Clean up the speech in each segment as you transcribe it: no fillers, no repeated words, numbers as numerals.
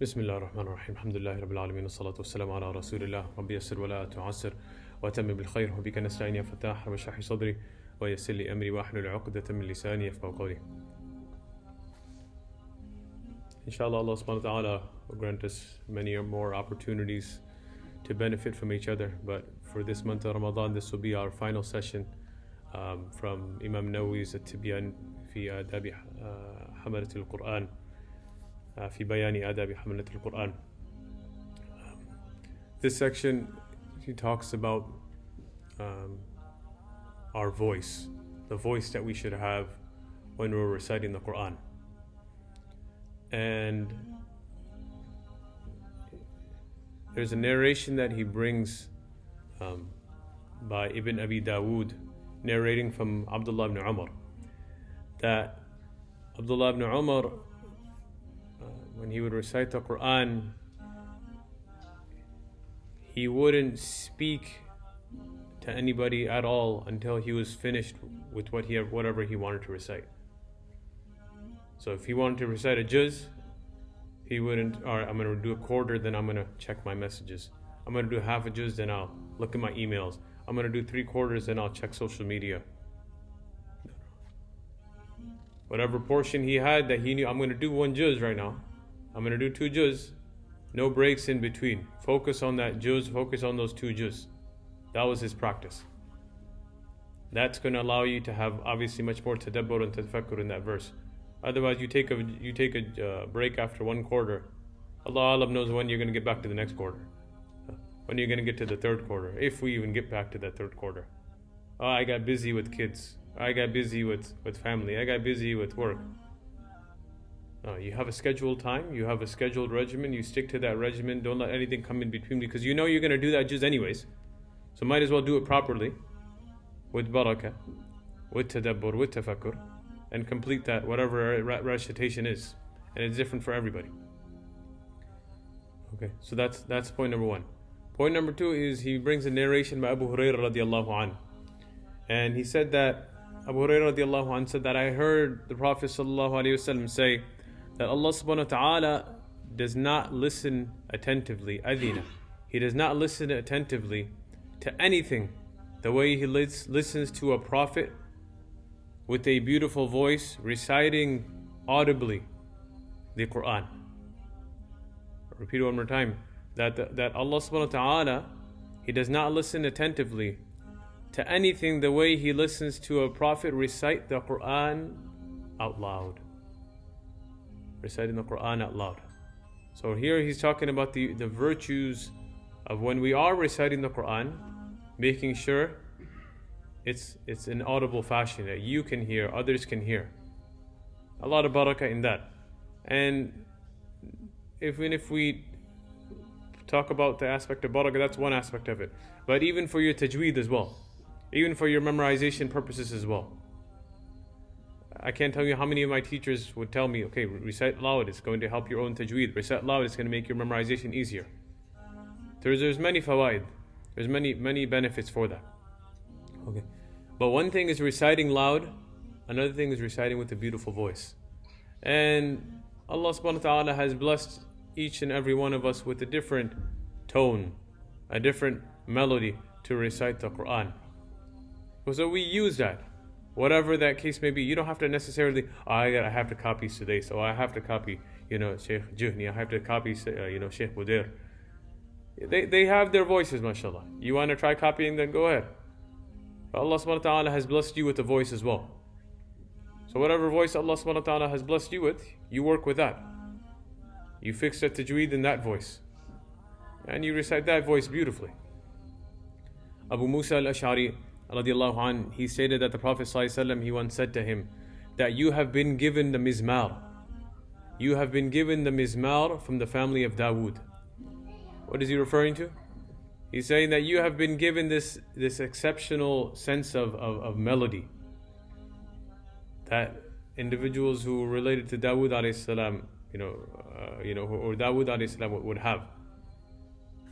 بسم الله الرحمن الرحيم الحمد لله رب العالمين والصلاة والسلام على رسول الله ربي يسر ولا تعسر وأتم بالخير وبك نستعين يا فتاح رب اشرح لي صدري ويسر لي أمري واحلل عقدة من لساني يفقهوا قولي. Inshallah, Allah subhanahu wa ta'ala will grant us many more opportunities to benefit from each other, but for this month of Ramadan, this will be our final session from Imām Nawawi's al-Tibyān في آداب حملة القرآن في بيان آداب حملة القرآن. This section, he talks about our voice, the voice that we should have when we're reciting the Quran. And there's a narration that he brings by Ibn Abi Dawood, narrating from Abdullah ibn Umar, that Abdullah ibn Umar, when he would recite the Quran, he wouldn't speak to anybody at all until he was finished with whatever he wanted to recite. So if he wanted to recite a juz, he wouldn't, all right, I'm going to do a quarter, then I'm going to check my messages. I'm going to do half a juz, then I'll look at my emails. I'm going to do 3/4, then I'll check social media. Whatever portion he had that he knew, I'm going to do 1 juz right now. I'm going to do 2 juz. No breaks in between. Focus on that juz, focus on those 2 juz. That was his practice. That's going to allow you to have obviously much more tadabbur and tafakkur in that verse. Otherwise, you take a break after 1/4. Allah knows when you're going to get back to the next quarter. When you're going to get to the 3rd quarter, if we even get back to that 3rd quarter. Oh, I got busy with kids. I got busy with family. I got busy with work. You have a scheduled time. You have a scheduled regimen. You stick to that regimen. Don't let anything come in between, because you know you're going to do that just anyways. So might as well do it properly, with barakah, with tadabbur, with tafakkur, and complete that, whatever recitation is. And it's different for everybody. Okay, so that's point number 1. Point number 2 is he brings a narration by Abu Hurairah radiallahu anhu. And he said that, Abu Hurairah radiallahu anhu said that I heard the Prophet sallallahu alayhi wasallam say that Allah subhanahu wa ta'ala does not listen attentively, adina. He does not listen attentively to anything the way he listens to a prophet with a beautiful voice reciting audibly the Quran. I'll repeat it one more time. That Allah subhanahu wa ta'ala, He does not listen attentively to anything the way He listens to a prophet recite the Quran out loud. Reciting the Quran out loud. So here he's talking about the virtues of when we are reciting the Quran, making sure it's in audible fashion, that you can hear, others can hear. A lot of barakah in that. And even if we talk about the aspect of barakah, that's one aspect of it. But even for your tajweed as well, even for your memorization purposes as well. I can't tell you how many of my teachers would tell me, okay, recite loud, it's going to help your own tajweed. Recite loud, it's going to make your memorization easier. There's many fawaid. There's many benefits for that. Okay. But one thing is reciting loud, another thing is reciting with a beautiful voice. And Allah subhanahu wa ta'ala has blessed each and every one of us with a different tone, a different melody to recite the Quran. So we use that. Whatever that case may be, you don't have to necessarily, I have to copy today, so I have to copy, Shaykh Juhni, I have to copy, Shaykh Budair. They have their voices, mashallah. You want to try copying them, go ahead. But Allah subhanahu wa ta'ala has blessed you with a voice as well. So whatever voice Allah subhanahu wa ta'ala has blessed you with, you work with that. You fix the tajweed in that voice. And you recite that voice beautifully. Abu Musa al-Ash'ari radiallahu anh, he stated that the Prophet ﷺ, he once said to him that you have been given the mizmar. You have been given the mizmar from the family of Dawood. What is he referring to? He's saying that you have been given this exceptional sense of melody that individuals who were related to Dawood alayhi salam, or Dawood alayhi salam would have.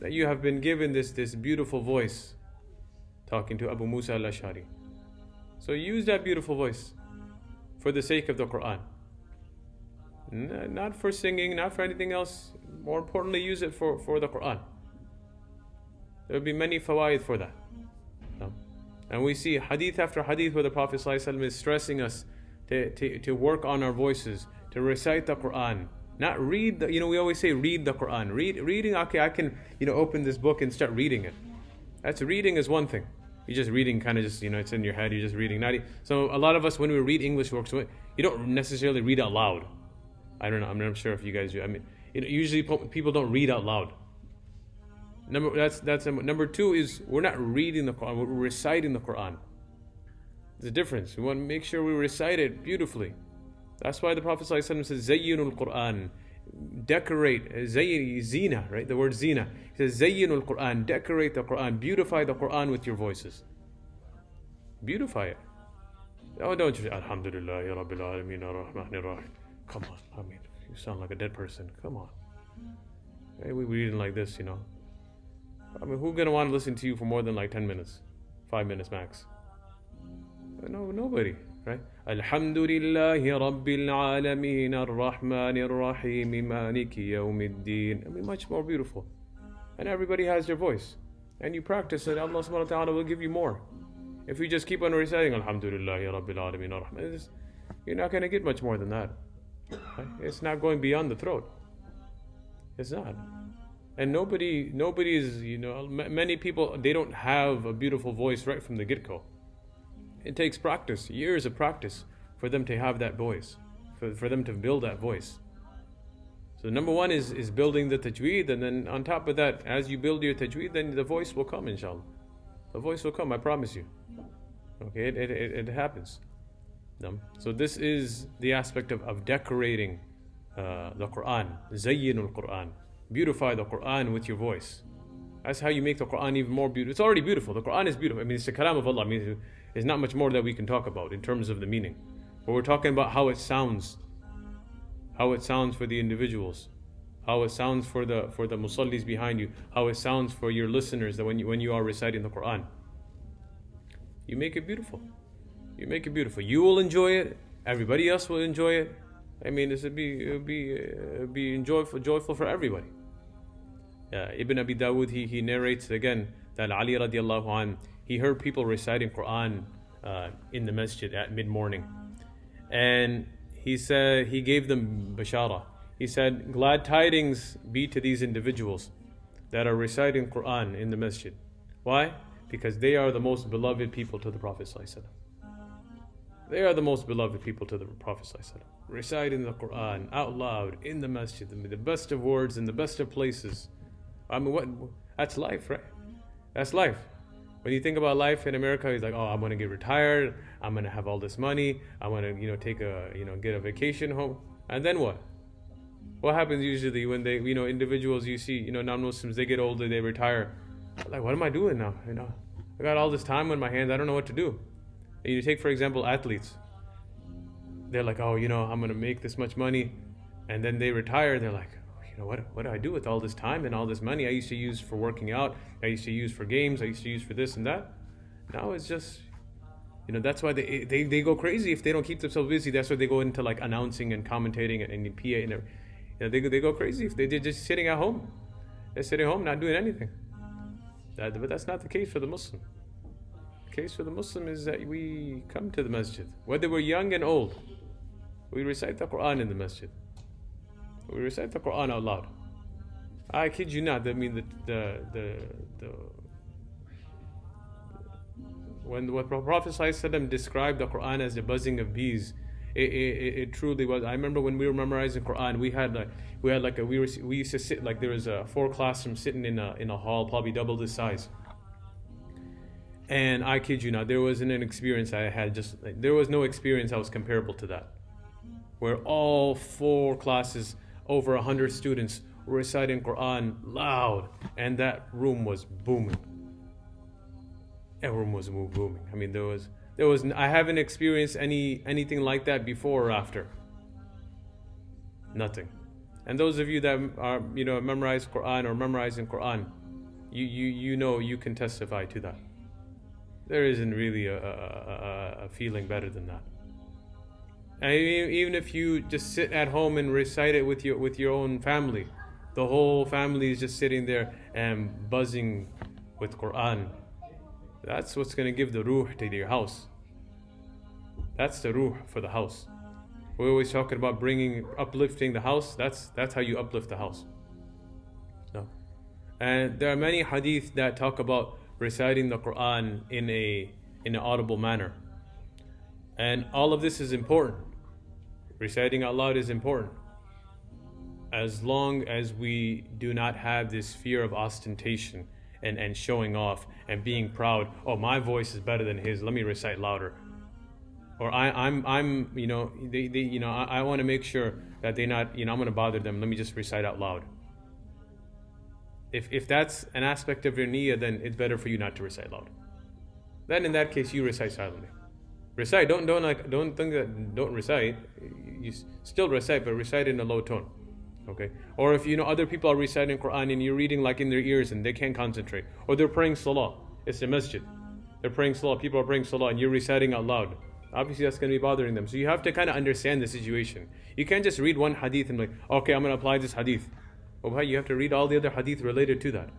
That you have been given this beautiful voice. Talking to Abu Musa al-Ash'ari. So use that beautiful voice for the sake of the Quran. Not for singing, not for anything else. More importantly, use it for the Quran. There will be many fawaid for that. No? And we see hadith after hadith where the Prophet ﷺ is stressing us to work on our voices, to recite the Quran. Not read the, we always say read the Quran. Reading, okay, I can, open this book and start reading it. That's reading is one thing. You're just reading, kind of just, it's in your head, you're just reading. So a lot of us, when we read English works, you don't necessarily read out loud. I don't know, I'm not sure if you guys do. I mean, usually people don't read out loud. Number two is we're not reading the Quran, we're reciting the Quran. There's a difference. We want to make sure we recite it beautifully. That's why the Prophet ﷺ says, Zayyinul Quran, decorate, zina, right? The word zina. He says, Zayyinul Quran, decorate the Quran, beautify the Quran with your voices. Beautify it. Oh, don't you say, Alhamdulillahi Rabbil Alameen Ar-Rahmanir Rahim. Come on, I mean, you sound like a dead person. Come on. Hey, we're reading like this, I mean, who's going to want to listen to you for more than like 10 minutes? 5 minutes max? No, nobody, right? Alhamdulillahi Rabbil Alameen Ar-Rahmanir Rahim Maliki Yawmiddin. I mean, much more beautiful. And everybody has their voice. And you practice it, Allah subhanahu wa ta'ala will give you more. If you just keep on reciting Alhamdulillahi Rabbil Alameen Ar-Rahman, you're not going to get much more than that. Right? It's not going beyond the throat. It's not. And nobody is, many people, they don't have a beautiful voice right from the get-go. It takes practice, years of practice, for them to have that voice, for them to build that voice. So number one is building the tajweed, and then on top of that, as you build your tajweed, then the voice will come, inshallah. The voice will come, I promise you. Okay, it happens. So this is the aspect of decorating the Quran, Zayyinul Quran. Beautify the Quran with your voice. That's how you make the Quran even more beautiful. It's already beautiful. The Quran is beautiful. I mean, it's the kalam of Allah. I mean, there's not much more that we can talk about in terms of the meaning. But we're talking about how it sounds. How it sounds for the individuals. How it sounds for the musallis behind you. How it sounds for your listeners that when you are reciting the Quran. You make it beautiful. You make it beautiful. You will enjoy it. Everybody else will enjoy it. I mean, this would be joyful for everybody. Ibn Abi Dawud, he narrates again that Ali radiallahu anh, he heard people reciting Quran in the masjid at mid-morning. And he said, he gave them bashara. He said, glad tidings be to these individuals that are reciting Quran in the masjid. Why? Because they are the most beloved people to the Prophet ﷺ. They are the most beloved people to the Prophet ﷺ. Reciting the Quran out loud in the masjid, the best of words in the best of places. I mean, that's life, right? That's life. When you think about life in America, he's like, oh, I'm going to get retired. I'm going to have all this money. I want to, get a vacation home. And then what? What happens usually when they, individuals you see, non-Muslims, they get older, they retire. Like, what am I doing now? I got all this time on my hands. I don't know what to do. And you take, for example, athletes. They're like, oh, I'm going to make this much money. And then they retire. They're like, what do I do with all this time and all this money I used to use for working out? I used to use for games. I used to use for this and that. Now it's just, that's why they go crazy if they don't keep themselves busy. That's why they go into like announcing and commentating and PA and they go crazy if they're just sitting at home. They're sitting home not doing anything. But that's not the case for the Muslim. The case for the Muslim is that we come to the masjid, whether we're young and old. We recite the Quran in the masjid. We recite the Quran out loud. I kid you not. I mean, when the Prophet ﷺ described the Quran as the buzzing of bees, it truly was. I remember when we were memorizing Quran, we used to sit like there was 4 classrooms sitting in a hall, probably double this size. And I kid you not, there wasn't an experience I had. There was no experience that was comparable to that, where all 4 classes, over 100 students, were reciting Quran loud, and that room was booming. That room was booming. I mean, there was. I haven't experienced anything like that before or after. Nothing. And those of you that are memorize Quran or memorizing Quran, you can testify to that. There isn't really a feeling better than that. And even if you just sit at home and recite it with your own family, the whole family is just sitting there and buzzing with Quran. That's what's going to give the ruh to your house. That's the ruh for the house. We're always talking about uplifting the house. That's how you uplift the house. So, and there are many hadith that talk about reciting the Quran in an audible manner. And all of this is important. Reciting out loud is important. As long as we do not have this fear of ostentation and showing off and being proud. Oh, my voice is better than his. Let me recite louder. Or I'm I want to make sure that they're not, I'm going to bother them. Let me just recite out loud. If that's an aspect of your niyyah, then it's better for you not to recite loud. Then in that case, you recite silently. Recite. Don't think that don't recite. You still recite, but recite in a low tone. Okay. Or if other people are reciting Quran and you're reading like in their ears and they can't concentrate, or they're praying salah. It's a masjid. They're praying salah. People are praying salah, and you're reciting out loud. Obviously, that's going to be bothering them. So you have to kind of understand the situation. You can't just read one hadith and okay, I'm going to apply this hadith. Well, you have to read all the other hadith related to that.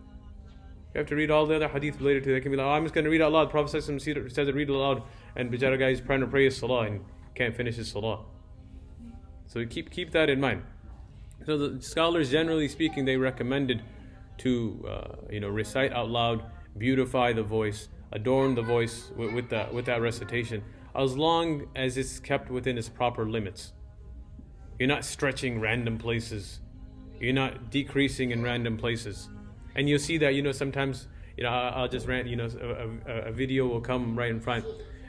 You have to read all the other hadith related to that. It can be like, I'm just going to read out loud. Prophet says to read aloud, and Bijara guy is trying to pray his salah and can't finish his salah. So keep that in mind. So the scholars, generally speaking, they recommended to recite out loud, beautify the voice, adorn the voice with that recitation, as long as it's kept within its proper limits. You're not stretching random places. You're not decreasing in random places. And you'll see that, sometimes, I'll just rant, a video will come right in front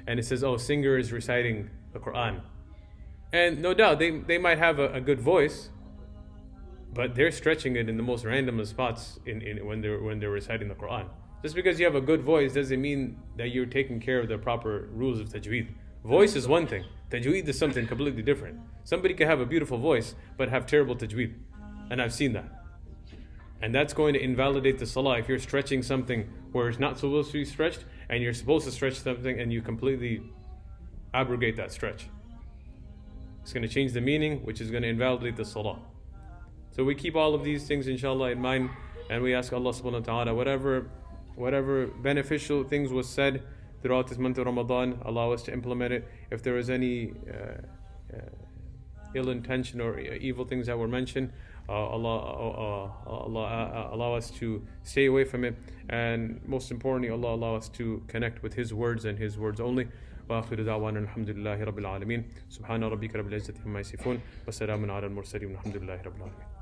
and it says, oh, singer is reciting the Quran. And no doubt, they might have a good voice, but they're stretching it in the most random spots when they're reciting the Quran. Just because you have a good voice doesn't mean that you're taking care of the proper rules of tajweed. Voice is one thing. Tajweed is something completely different. Somebody can have a beautiful voice but have terrible tajweed. And I've seen that. And that's going to invalidate the salah if you're stretching something where it's not supposed to be stretched, and you're supposed to stretch something and you completely abrogate that stretch. It's going to change the meaning, which is going to invalidate the salah. So we keep all of these things, inshallah, in mind, and we ask Allah subhanahu wa ta'ala, whatever beneficial things was said throughout this month of Ramadan, allow us to implement it. If there is any ill intention or evil things that were mentioned, Allah allow us to stay away from it, and most importantly, Allah allow us to connect with His words and His words only. وآخر دعوانا الحمد لله رب العالمين سبحان ربك رب العزة عما يصفون وسلام على المرسلين والحمد لله رب العالمين.